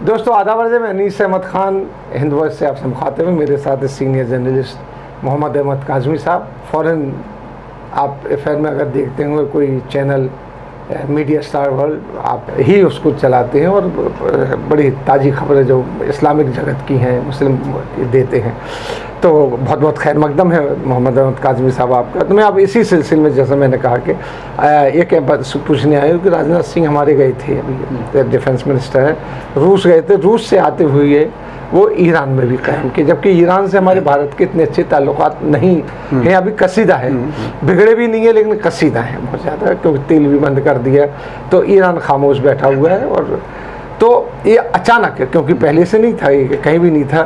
दोस्तों आदाब अर्ज़, मैं अनीस अहमद ख़ान हिंद वॉइस से आपसे मुखातिब हूँ। मेरे साथ सीनियर जर्नलिस्ट मोहम्मद अहमद काज़मी साहब। फ़ौरन आप एफआर में अगर देखते होंगे कोई चैनल मीडिया स्टार वर्ल्ड, आप ही उसको चलाते हैं और बड़ी ताज़ी खबरें जो इस्लामिक जगत की हैं, मुस्लिम देते हैं। तो बहुत बहुत खैर मकदम है मोहम्मद अहमद काज़मी साहब आपका। तो मैं अब इसी सिलसिले में, जैसा मैंने कहा कि एक बात पूछने आया हूँ कि राजनाथ सिंह हमारे गए थे, अभी डिफेंस मिनिस्टर है, रूस गए थे। रूस से आते हुए वो ईरान में भी कायम किए, जबकि ईरान से हमारे भारत के इतने अच्छे ताल्लुकात नहीं हैं, अभी कसीदा है, बिगड़े भी नहीं है लेकिन कसीदा है बहुत ज़्यादा, क्योंकि तेल भी बंद कर दिया। तो ईरान खामोश बैठा हुआ है। और तो ये अचानक है, क्योंकि पहले से नहीं था, ये कहीं भी नहीं था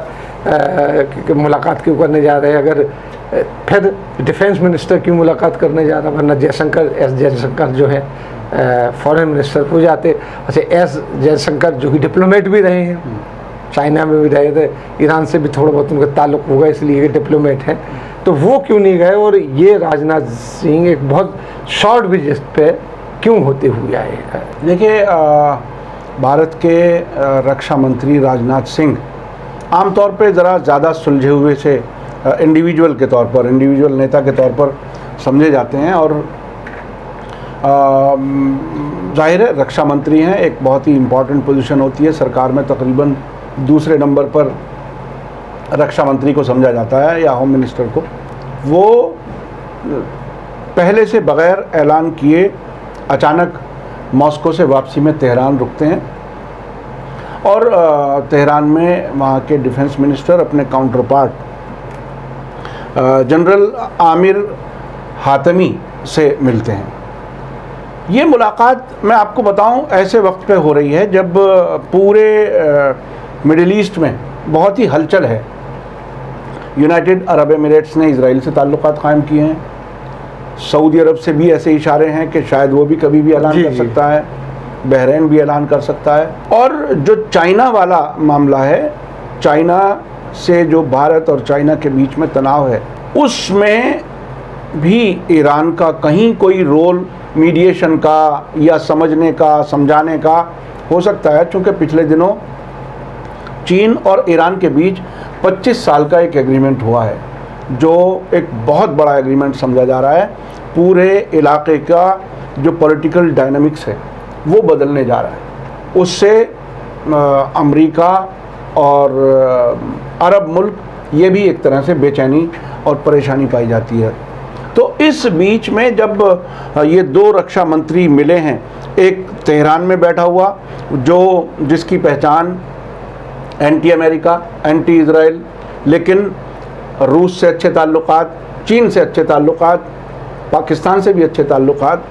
कि मुलाकात क्यों करने जा रहे हैं। अगर फिर डिफेंस मिनिस्टर की मुलाकात करने जा रहा, वरना जयशंकर जो है फॉरेन मिनिस्टर हो जाते। अच्छा, एस जयशंकर जो कि डिप्लोमेट भी रहे हैं, चाइना में भी रहे थे, ईरान से भी थोड़ा बहुत उनका ताल्लुक होगा, इसलिए ये डिप्लोमेट हैं, तो वो क्यों नहीं गए? और ये राजनाथ सिंह एक बहुत शॉर्ट विजिट पे क्यों होते हुए आए? देखिए, भारत के रक्षा मंत्री राजनाथ सिंह आमतौर पे ज़रा ज़्यादा सुलझे हुए से इंडिविजुअल के तौर पर, इंडिविजुअल नेता के तौर पर समझे जाते हैं। और जाहिर है रक्षा मंत्री हैं, एक बहुत ही इम्पॉर्टेंट पोजीशन होती है सरकार में। तकरीबन दूसरे नंबर पर रक्षा मंत्री को समझा जाता है, या होम मिनिस्टर को। वो पहले से बग़ैर ऐलान किए अचानक मॉस्को से वापसी में तेहरान रुकते हैं, और तेहरान में वहाँ के डिफेंस मिनिस्टर अपने counter part general Aamir Hatami से मिलते हैं। ये मुलाकात, मैं आपको बताऊं, ऐसे वक्त पे हो रही है जब पूरे मिडिल ईस्ट में बहुत ही हलचल है। यूनाइटेड अरब एमिरेट्स ने इजराइल से ताल्लुकात कायम किए हैं, सऊदी अरब से भी ऐसे इशारे हैं कि शायद वो भी कभी भी ऐलान कर सकता है, बहरीन भी ऐलान कर सकता है। और जो चाइना वाला मामला है, चाइना से जो भारत और चाइना के बीच में तनाव है, उसमें भी ईरान का कहीं कोई रोल मीडिएशन का या समझने का, समझाने का हो सकता है। चूँकि पिछले दिनों चीन और ईरान के बीच 25 साल का एक एग्रीमेंट हुआ है, जो एक बहुत बड़ा एग्रीमेंट समझा जा रहा है। पूरे इलाके का जो पॉलिटिकल डायनामिक्स है वो बदलने जा रहा है। उससे अमेरिका और अरब मुल्क, ये भी एक तरह से बेचैनी और परेशानी पाई जाती है। तो इस बीच में जब ये दो रक्षा मंत्री मिले हैं, एक तेहरान में बैठा हुआ जिसकी पहचान एंटी अमेरिका, एंटी इजराइल, लेकिन रूस से अच्छे ताल्लुकात, चीन से अच्छे ताल्लुकात, पाकिस्तान से भी अच्छे ताल्लुकात।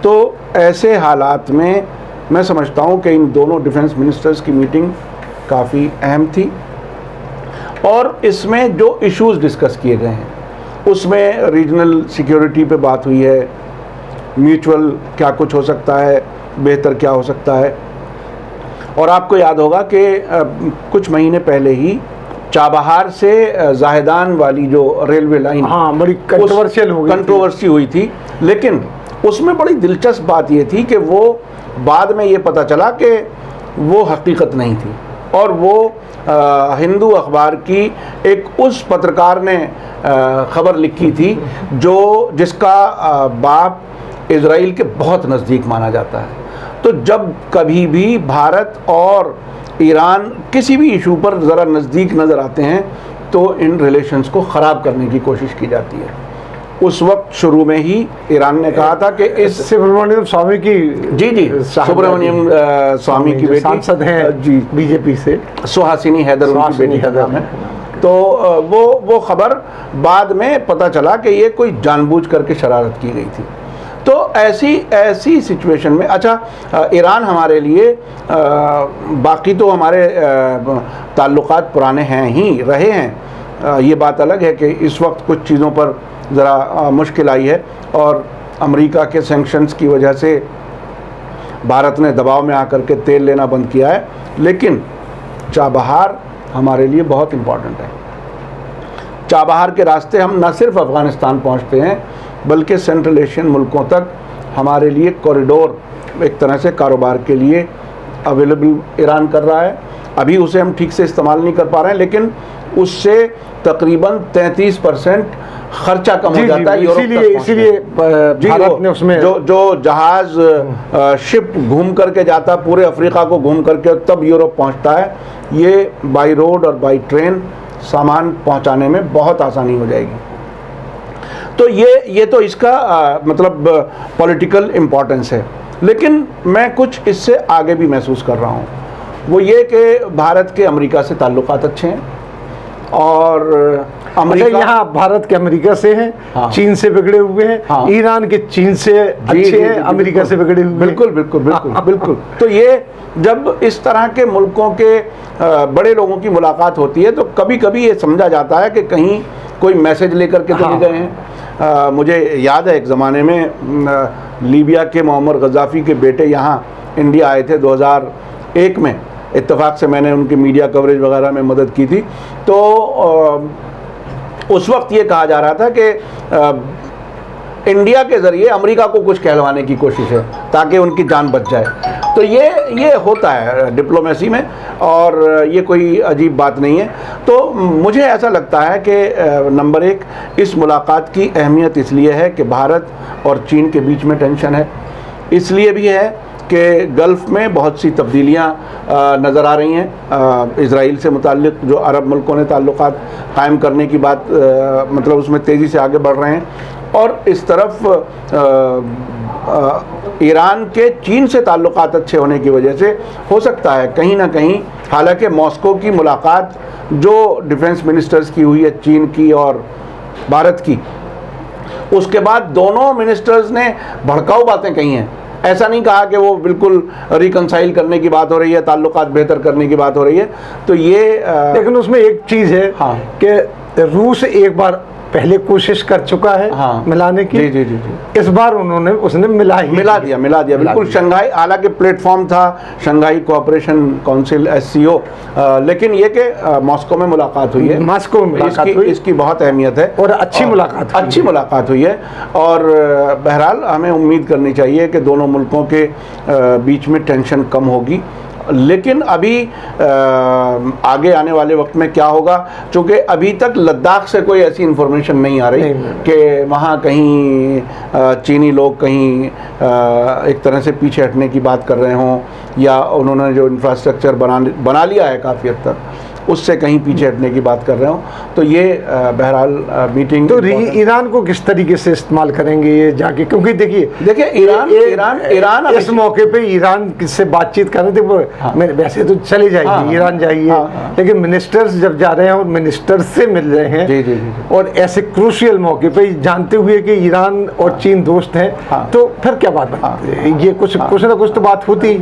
तो ऐसे हालात में मैं समझता हूँ कि इन दोनों डिफेंस मिनिस्टर्स की मीटिंग काफ़ी अहम थी। और इसमें जो इश्यूज़ डिस्कस किए गए हैं, उसमें रीजनल सिक्योरिटी पे बात हुई है, म्यूचुअल क्या कुछ हो सकता है, बेहतर क्या हो सकता है। और आपको याद होगा कि कुछ महीने पहले ही चाबहार से जाहेदान वाली जो रेलवे लाइन, हाँ, बड़ी कंट्रोवर्सी हुई थी। लेकिन उसमें बड़ी दिलचस्प बात ये थी कि वो बाद में ये पता चला कि वो हकीकत नहीं थी, और वो हिंदू अखबार की एक उस पत्रकार ने खबर लिखी थी जिसका बाप इजराइल के बहुत नज़दीक माना जाता है। तो जब कभी भी भारत और ईरान किसी भी इशू पर ज़रा नज़दीक नज़र आते हैं, तो इन रिलेशंस को ख़राब करने की कोशिश की जाती है। उस वक्त शुरू में ही ईरान ने कहा था कि इस सुब्रमण्यम स्वामी की, जी सुब्रमण्यम स्वामी की बेटी सांसद हैं जी बीजेपी से, सुहासिनी हैदर उनकी बेटी का नाम है। तो वो खबर बाद में पता चला कि ये कोई जानबूझ करके शरारत की गई थी। तो ऐसी सिचुएशन में, अच्छा, ईरान हमारे लिए बाकी तो हमारे ताल्लुकात पुराने हैं ही रहे हैं, ये बात अलग है कि इस वक्त कुछ चीज़ों पर ज़रा मुश्किल आई है, और अमेरिका के सैंक्शंस की वजह से भारत ने दबाव में आकर के तेल लेना बंद किया है। लेकिन चाबहार हमारे लिए बहुत इम्पॉर्टेंट है। चाबहार के रास्ते हम न सिर्फ अफ़गानिस्तान पहुंचते हैं, बल्कि सेंट्रल एशियन मुल्कों तक हमारे लिए कॉरिडोर, एक तरह से कारोबार के लिए अवेलेबल ईरान कर रहा है, अभी उसे हम ठीक से इस्तेमाल नहीं कर पा रहे हैं, लेकिन उससे तकरीबन 33% खर्चा कम हो जाता है। इसीलिए भारत ने उसमें जो जहाज शिप घूम करके जाता है पूरे अफ्रीका को घूम करके तब यूरोप पहुंचता है, ये बाई रोड और बाई ट्रेन सामान पहुंचाने में बहुत आसानी हो जाएगी। तो ये तो इसका मतलब पॉलिटिकल इम्पोर्टेंस है। लेकिन मैं कुछ इससे आगे भी महसूस कर रहा हूँ, वो ये कि भारत के अमेरिका से ताल्लुकात अच्छे हैं और अमेरिका यहाँ भारत के अमेरिका से हैं, हाँ, चीन से बिगड़े हुए हैं, हाँ, ईरान के चीन से अच्छे हैं, अमेरिका से बिगड़े हुए। बिल्कुल बिल्कुल बिल्कुल बिल्कुल। तो ये जब इस तरह के मुल्कों के बड़े लोगों की मुलाकात होती है तो कभी कभी ये समझा जाता है कि कहीं कोई मैसेज लेकर के तो नहीं गए हैं। मुझे याद है एक ज़माने में लीबिया के मोहम्मद गद्दाफी के बेटे यहाँ इंडिया आए थे 2001 में, इत्तेफाक से मैंने उनकी मीडिया कवरेज वगैरह में मदद की थी। तो उस वक्त ये कहा जा रहा था कि इंडिया के ज़रिए अमेरिका को कुछ कहलवाने की कोशिश है ताकि उनकी जान बच जाए। तो ये होता है डिप्लोमेसी में और ये कोई अजीब बात नहीं है। तो मुझे ऐसा लगता है कि नंबर एक, इस मुलाकात की अहमियत इसलिए है कि भारत और चीन के बीच में टेंशन है, इसलिए भी है कि गल्फ़ में बहुत सी तब्दीलियाँ नज़र आ रही हैं। इज़राइल से मुताल्लिक़ जो अरब मुल्कों ने ताल्लुकात कायम करने की बात मतलब उसमें तेज़ी से आगे बढ़ रहे हैं, और इस तरफ ईरान के चीन से ताल्लुकात अच्छे होने की वजह से हो सकता है कहीं ना कहीं, हालांकि मॉस्को की मुलाकात जो डिफेंस मिनिस्टर्स की हुई है चीन की और भारत की, उसके बाद दोनों मिनिस्टर्स ने भड़काऊ बातें कही हैं। ऐसा नहीं कहा कि वो बिल्कुल रिकंसाइल करने की बात हो रही है, ताल्लुकात बेहतर करने की बात हो रही है। तो ये लेकिन उसमें एक चीज़ है, हाँ, कि रूस एक बार पहले कोशिश कर चुका है, हाँ, मिलाने की। जी। इस बार उसने मिला दिया बिल्कुल। शंघाई, हालांकि प्लेटफॉर्म था शंघाई कोऑपरेशन काउंसिल SCO, लेकिन ये कि मॉस्को में मुलाकात हुई है, मॉस्को में मुलाकात हुई, इसकी बहुत अहमियत है और अच्छी मुलाकात हुई है। और बहरहाल हमें उम्मीद करनी चाहिए कि दोनों मुल्कों के बीच में टेंशन कम होगी। लेकिन अभी आगे आने वाले वक्त में क्या होगा, चूँकि अभी तक लद्दाख से कोई ऐसी इन्फॉर्मेशन नहीं आ रही कि वहाँ कहीं चीनी लोग कहीं एक तरह से पीछे हटने की बात कर रहे हों, या उन्होंने जो इंफ्रास्ट्रक्चर बना लिया है काफ़ी हद तक उससे कहीं पीछे हटने की बात कर रहे हो। तो ये बहरहाल मीटिंग तो ईरान को किस तरीके से इस्तेमाल करेंगे ये जाके, क्योंकि देखिए ईरान इस मौके पे ईरान से बातचीत कर रहे थे, वो वैसे तो चले जाएगी, ईरान जाइए, लेकिन मिनिस्टर्स जब जा रहे हैं और मिनिस्टर्स से मिल रहे हैं और ऐसे क्रूशियल मौके पे जानते हुए कि ईरान और चीन दोस्त हैं, तो फिर क्या बात है, ये कुछ ना कुछ तो बात होती।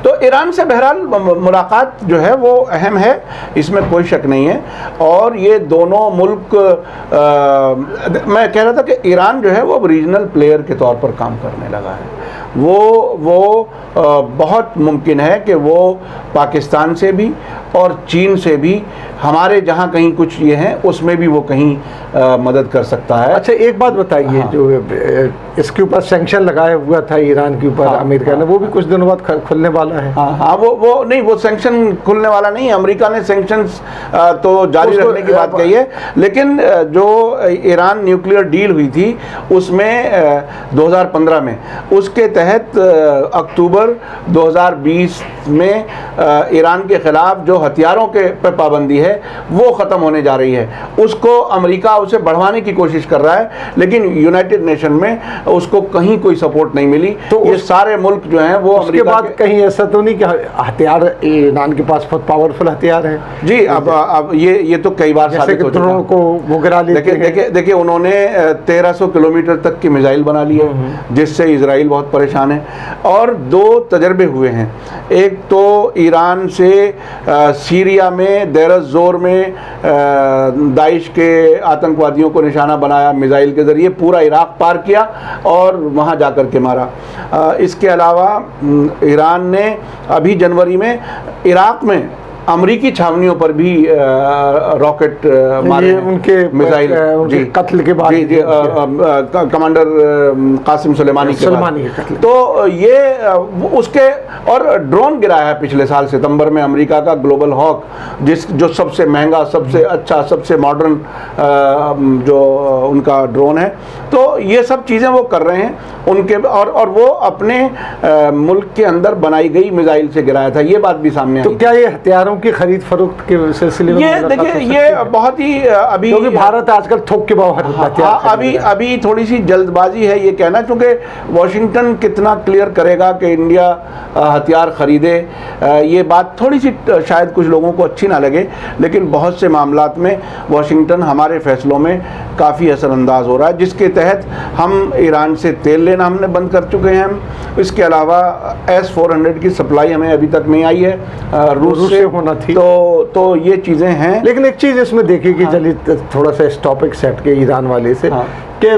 तो ईरान से बहरहाल मुलाकात जो है वो अहम है, इसमें कोई शक नहीं है। और ये दोनों मुल्क मैं कह रहा था कि ईरान जो है वो रीजनल प्लेयर के तौर पर काम करने लगा है। वो बहुत मुमकिन है कि वो पाकिस्तान से भी और चीन से भी, हमारे जहाँ कहीं कुछ ये हैं उसमें भी वो कहीं मदद कर सकता है। अच्छा एक बात बताइए, हाँ, जो इसके ऊपर सैंक्शन लगाया हुआ था ईरान के ऊपर, हाँ, अमेरिका ने, वो भी कुछ दिनों बाद खुलने वाला है। हाँ, वो सैंक्शन खुलने वाला नहीं है। अमेरिका ने सैंक्शंस तो जारी रखने की बात कही है, लेकिन जो ईरान न्यूक्लियर डील हुई थी उसमें 2015 में, उसके तहत अक्टूबर 2020 में ईरान के खिलाफ जो हथियारों के पर पाबंदी है वो ख़त्म होने जा रही है। उसको अमेरिका उसे बढ़वाने की कोशिश कर रहा है, लेकिन यूनाइटेड नेशन में उसको कहीं कोई सपोर्ट नहीं मिली। तो ये सारे मुल्क जो हैं वो उसके बाद कहीं ऐसा तो नहीं कि हथियार ईरान के पास बहुत पावरफुल हथियार हैं? जी, अब ये तो कई बार साबित हो चुका है को वो गिरा लेते हैं। देखिए उन्होंने 1300 किलोमीटर तक की मिसाइल बना ली है, जिससे इजराइल बहुत परेशान है। और दो तजर्बे हुए हैं, एक तो ईरान से सीरिया में देर ज़ोर में दाइश के आतंकवादियों को निशाना बनाया, मिसाइल के ज़रिए पूरा इराक़ पार किया और वहाँ जा कर के मारा। इसके अलावा ईरान ने अभी जनवरी में इराक़ में अमरीकी छावनियों पर भी रॉकेट मारे ये उनके मिसाइल उनके कत्ल के बाद, जी कमांडर कासिम सुलेमानी के कत्ल। तो ये उसके और ड्रोन गिराया है पिछले साल सितंबर में अमेरिका का ग्लोबल हॉक, जो सबसे महंगा, सबसे अच्छा, सबसे मॉडर्न जो उनका ड्रोन है। तो ये सब चीज़ें वो कर रहे हैं उनके, और वो अपने मुल्क के अंदर बनाई गई मिसाइल से गिराया था, ये बात भी सामने आई। तो क्या ये हथियारों की खरीद फरोख्त के सिलसिले में ये देखिए, ये बहुत ही अभी, क्योंकि भारत आजकल थोक के भाव हथियार अभी थोड़ी सी जल्दबाजी है ये कहना, क्योंकि वॉशिंगटन कितना क्लियर करेगा कि इंडिया हथियार खरीदे, ये बात थोड़ी सी शायद कुछ लोगों को अच्छी ना लगे, लेकिन बहुत से मामलात में वॉशिंगटन हमारे फैसलों में काफ़ी असरअंदाज हो रहा है, जिसके तहत हम ईरान से तेल लेना हमने बंद कर चुके हैं। इसके अलावा S-400 की सप्लाई हमें अभी तक नहीं आई है रूस से होना थी। तो ये चीज़ें हैं। लेकिन एक चीज़ इसमें देखिए कि चलिए थोड़ा सा इस टॉपिक सेट के ईरान वाले से, कि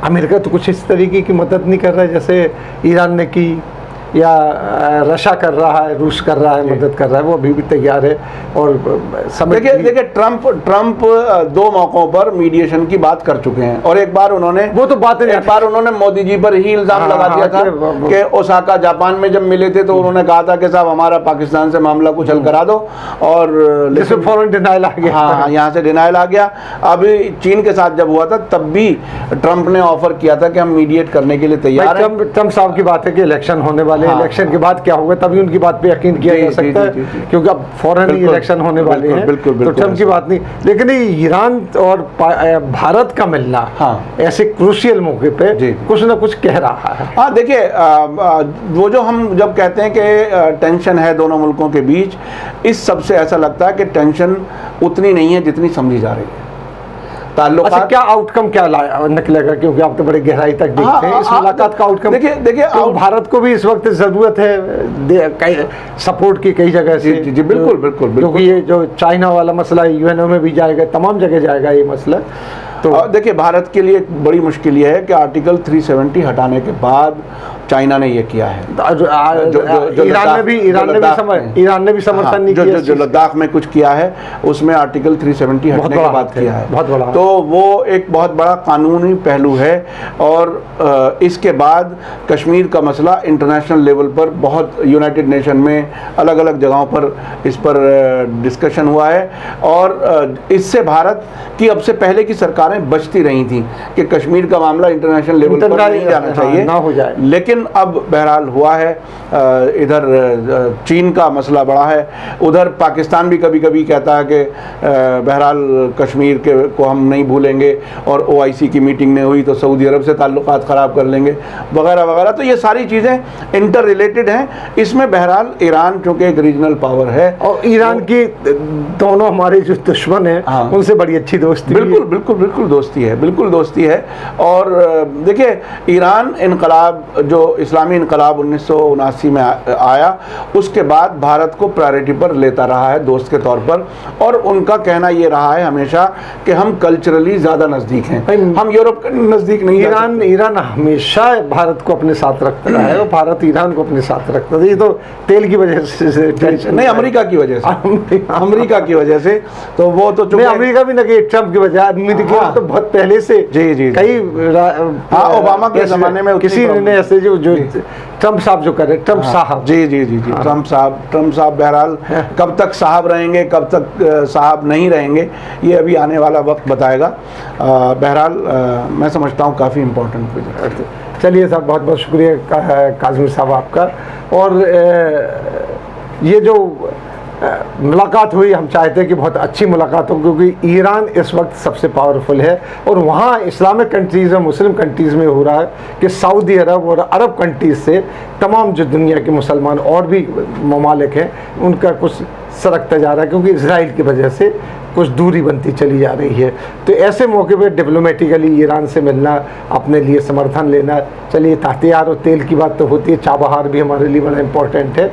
अमेरिका तो कुछ इस तरीके की मदद नहीं कर रहा है जैसे ईरान ने की, या रशिया कर रहा है, रूस कर रहा है, मदद कर रहा है, वो अभी भी तैयार है। और देखिए ट्रंप 2 मौकों पर मीडिएशन की बात कर चुके हैं, और एक बार उन्होंने एक बार उन्होंने मोदी जी पर ही इल्जाम लगा दिया था कि ओसाका जापान में जब मिले थे तो उन्होंने कहा था कि साहब हमारा पाकिस्तान से मामला कुछ हल करा दो, और फौरन डिनाइल आ गया। हाँ, यहाँ से डिनाइल आ गया। अभी चीन के साथ जब हुआ था तब भी ट्रंप ने ऑफर किया था कि हम मीडिएट करने के लिए तैयार हैं। ट्रंप साहब की बात है कि इलेक्शन होने वाले, इलेक्शन के बाद क्या होगा तभी उनकी बात पे यकीन किया जा सकता है, क्योंकि अब फौरन ही इलेक्शन होने वाले हैं। तो ट्रंप की बात नहीं, लेकिन ईरान और भारत का मिलना ऐसे क्रूशियल मौके पे कुछ ना कुछ कह रहा है। हाँ देखिए, वो जो हम जब कहते हैं कि टेंशन है दोनों मुल्कों के बीच, इस सबसे ऐसा लगता है कि टेंशन उतनी नहीं है जितनी समझी जा रही है। अच्छा, क्या आउटकम क्या निकलेगा, क्योंकि आप तो बड़े गहराई तक देखते हैं इस मुलाकात का आउटकम। देखिए भारत को भी इस वक्त ज़रूरत है सपोर्ट की कई जगह से। जी बिल्कुल, क्योंकि ये जो चाइना वाला मसला यूएनओ में भी जाएगा, तमाम जगह जाएगा ये मसला। तो देखिए, भारत के लिए बड़ी मुश्किल ये है कि आर्टिकल 370 हटाने के बाद चाइना ने ये किया है। ईरान ने भी समर्थन नहीं किया। जो लद्दाख में कुछ किया है उसमें आर्टिकल 370 हटने के बाद किया है, बहुत बड़ा। तो वो एक बहुत बड़ा कानूनी पहलू है। और इसके बाद कश्मीर का मसला इंटरनेशनल लेवल पर बहुत, यूनाइटेड नेशन में अलग अलग जगहों पर इस पर डिस्कशन हुआ है, और इससे भारत की अब से पहले की सरकारें बचती रही थी कि कश्मीर का मामला इंटरनेशनल लेवल पर नहीं जाना चाहिए, ना हो जाए। लेकिन अब बहरहाल हुआ है। इधर चीन का मसला बड़ा है, उधर पाकिस्तान भी कभी कभी कहता है कि बहरहाल कश्मीर को हम नहीं भूलेंगे, और OIC की मीटिंग नहीं हुई तो सऊदी अरब से ताल्लुकात ख़राब कर लेंगे, वगैरह वगैरह। तो ये सारी चीज़ें इंटर रिलेटेड हैं। इसमें बहरहाल ईरान चूँकि एक रीजनल पावर है, और ईरान की दोनों हमारे जो दुश्मन हैं उनसे बड़ी अच्छी दोस्ती, बिल्कुल दोस्ती है, बिल्कुल दोस्ती है। और देखिए, ईरान इनकलाब, जो इस्लामी इनकलाब 1979 में आया, उसके बाद भारत को प्रायोरिटी पर लेता रहा है दोस्त के तौर पर, और उनका कहना ये रहा है हमेशा कि हम कल्चरली ज़्यादा नज़दीक हैं, हम यूरोप के नज़दीक नहीं। ईरान हमेशा भारत को अपने साथ रखता रहा है, और भारत ईरान को अपने साथ रखता था। ये तो तेल की वजह से नहीं, अमेरिका की वजह से, अमेरिका की वजह से। तो वो तो अमेरिका भी नहीं, ट्रंप की वजह, अमेरिका तो बहुत पहले से कई ओबामा के ज़माने में किसी ने ऐसे जो ट्रंप साहब जो करे, ट्रंप साहब जी ट्रंप साहब बहरहाल कब तक साहब रहेंगे, कब तक साहब नहीं रहेंगे, ये अभी आने वाला वक्त बताएगा। बहरहाल मैं समझता हूँ काफ़ी इम्पोर्टेंट विजिट। चलिए साहब, बहुत बहुत शुक्रिया काज़मी साहब आपका। और ये जो मुलाकात हुई, हम चाहते हैं कि बहुत अच्छी मुलाकात हो, क्योंकि ईरान इस वक्त सबसे पावरफुल है, और वहाँ इस्लामिक कंट्रीज़ में, मुस्लिम कंट्रीज़ में हो रहा है कि सऊदी अरब और अरब कंट्रीज़ से तमाम जो दुनिया के मुसलमान और भी ममालिक हैं उनका कुछ सरकता जा रहा है, क्योंकि इजराइल की वजह से कुछ दूरी बनती चली जा रही है। तो ऐसे मौके पे डिप्लोमेटिकली ईरान से मिलना, अपने लिए समर्थन लेना। चलिए, ताहतियार और तेल की बात तो होती है, चाबहार भी हमारे लिए बड़ा इम्पोर्टेंट है।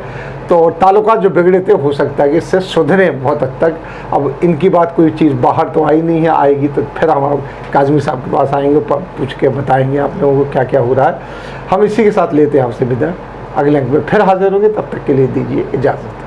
तो ताल्लुकात जो बिगड़े थे, हो सकता है कि इससे सुधरे बहुत हद तक। अब इनकी बात कोई चीज़ बाहर तो आई नहीं है, आएगी तो फिर हम काज़मी साहब के पास आएंगे, पूछ के बताएंगे आप लोगों को क्या क्या हो रहा है। हम इसी के साथ लेते हैं आपसे विदा, अगले अंक में फिर हाजिर होंगे, तब तक के लिए दीजिए इजाज़त।